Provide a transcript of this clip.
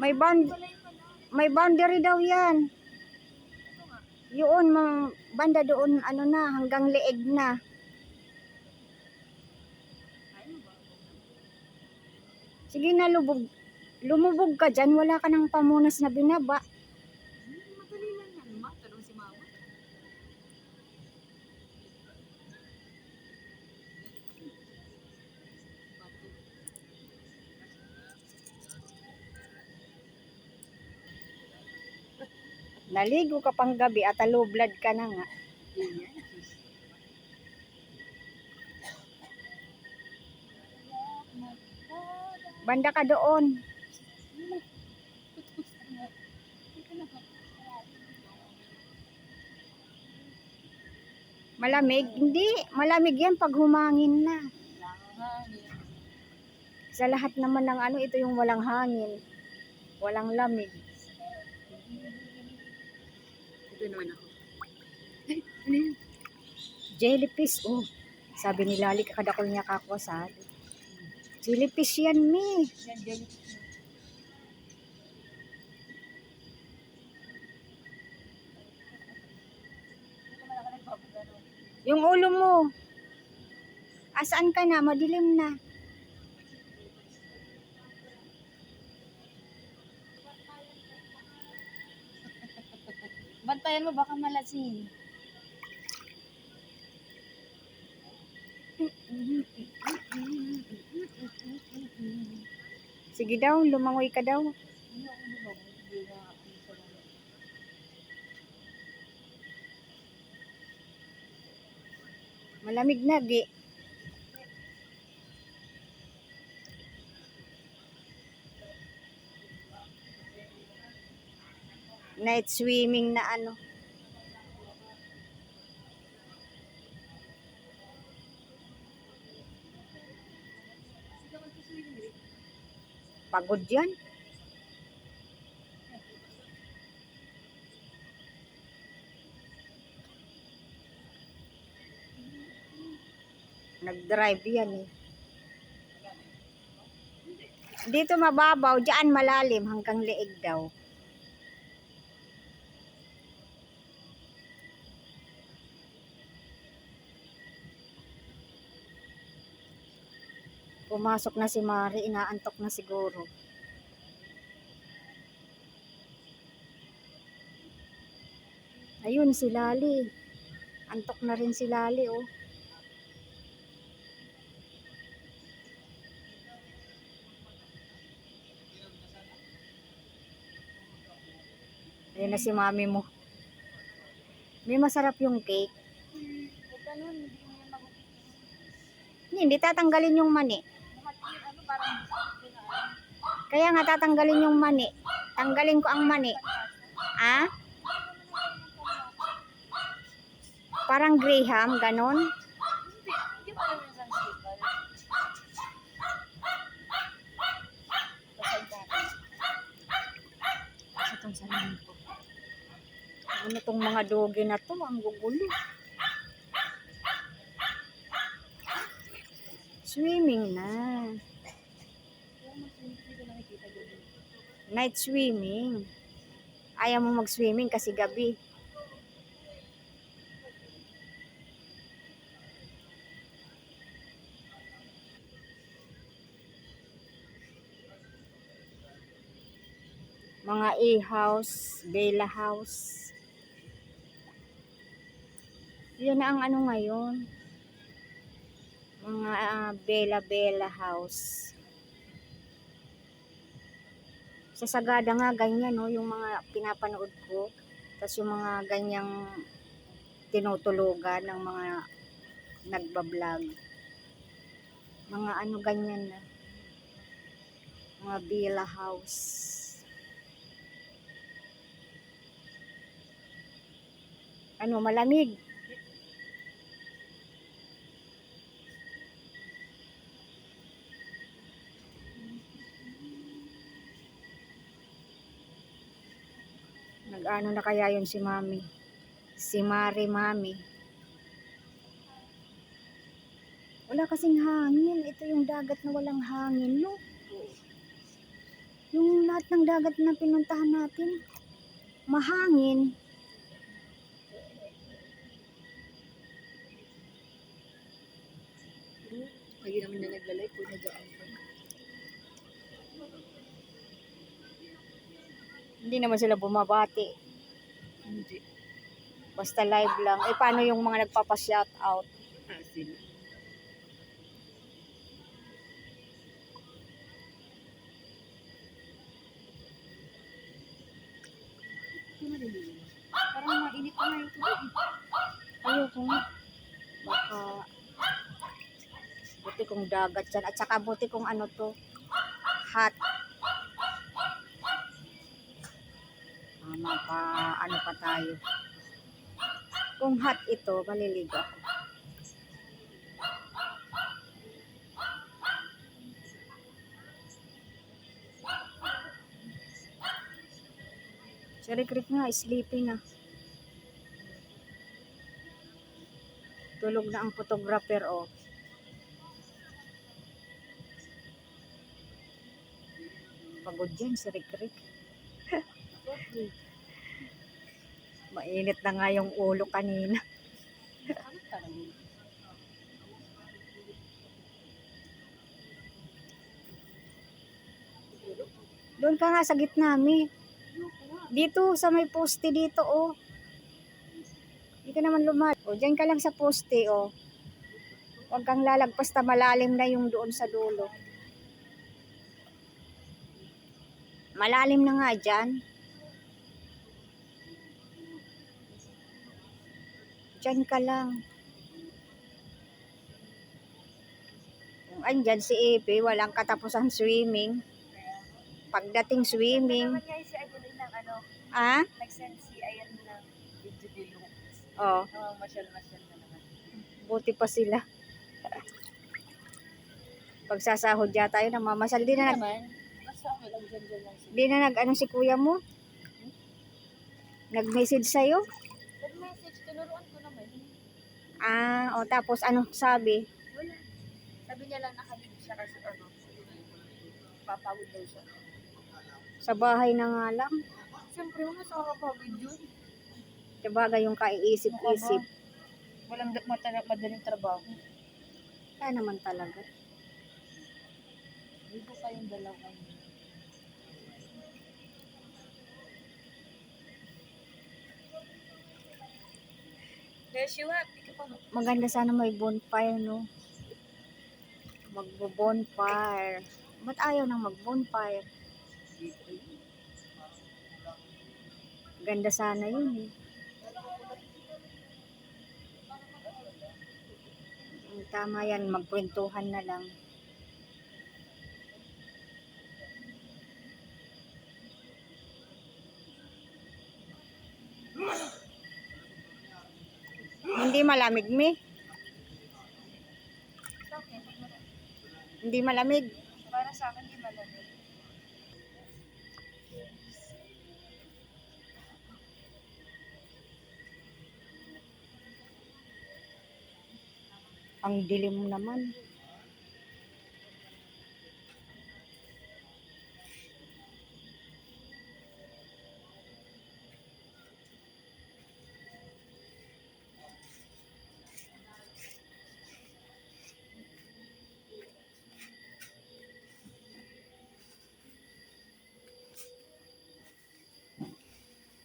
May bound may boundary daw yan. Yun, banda doon, ano na, hanggang leeg na. Sige na, lumubog ka dyan, wala ka ng pamunas na binaba. Madali lang yan, ma. Tanong si mama. Naligo ka pang gabi at low blood ka na nga. Banda ka doon. Malamig? Hindi. Malamig yan pag humangin na. Sa lahat naman ng ano, ito yung walang hangin. Walang lamig. Ito naman ako. Jellyfish, oh. Sabi ni Lali, kakadakol niya kakwasan. Jellyfish yan, mi. Yung ulo mo. Asaan ka na? Madilim na. Bantayan mo, baka malasin. Sige daw, lumangoy ka daw. Malamig na, gi. Night swimming na ano. Pagod yan. Nag-drive yan eh. Dito mababaw, diyan malalim hanggang leeg daw. Pumasok na si Mari, inaantok na siguro. Ayun si Lali. Antok na rin si Lali, oh. Ayun na si mami mo. May masarap yung cake. Hindi tatanggalin yung mani. Kaya nga tatanggalin yung mani. Tanggalin ko ang mani. Ah? Parang Graham, ganon. Hindi mo alam yung sunsticker. Kasi itong salamin ko. Ano itong mga doge na to? Ang gugulo. Swimming na. Night swimming. Ayaw mo mag-swimming kasi gabi. Mga A-house, Bella house. Yan na ang ano ngayon. Mga Bella house. Sa Sagada nga ganyan, no, yung mga pinapanood ko. Tapos yung mga ganyang tinutulugan ng mga nagbablog. Mga ano ganyan na. Mga Bella house. Ano, malamig. Nag-ano na kaya yun si mami? Si Mari mami. Wala kasing hangin. Ito yung dagat na walang hangin, no? Yung lahat ng dagat na pinuntahan natin, mahangin. Ayun naman na naglalay po nagaan pa. Hindi naman sila bumabati. Hindi. Basta live lang. Eh, paano yung mga nagpapa-shout out? Hasil. Parang mainit pa nga yung tubig. Ayoko nga. Baka, buti kong dagat yan. At saka buti kong ano to, hot. Pa, ano pa tayo. Kung hot ito, maliligo ako. Si Rick nga, sleepy na. Tulog na ang photographer, oh. Pagod yan si Rick. Mainit na nga yung ulo kanina. Doon ka nga sa gitna, mi. Dito, sa may poste dito, oh. Hindi ka naman lumal. O, dyan ka lang sa poste, oh. Huwag kang lalagpas na malalim na yung doon sa dulo. Malalim na nga dyan. Dyan ka lang. Kung andyan si Ebe, walang katapusang swimming. Pagdating swimming. Naman nga si Adeline ng ano, Ah? nag-send si Ayan ng video below. Oh, Masyal-masyal na naman. buti pa sila. Pagsasahod yata yun, namamasal. Di na naman, basta okay lang dyan lang siya. di na nag-ano si kuya mo? Nag-message sa'yo? Nag-message, tinuruan ko naman. Ah, o tapos ano sabi? Wala. Sabi niya lang nakalig siya kasi ano, papawid daw siya. Sa bahay na nga lang. Siyempre, mga sa kakapawid yun. Sabagay yung kaiisip-isip. Walang madaling trabaho. Kaya naman talaga. Hindi po kayong dalawa. Bless you up. Maganda sana may bonfire, no? Magbo-bonfire. Ba't ayaw nang mag-bonfire? Ganda sana yun, eh. Tama yan, magkwentuhan na lang. Hindi malamig, mi? Hindi malamig. Para sa akin, di malamig. Ang dilim naman.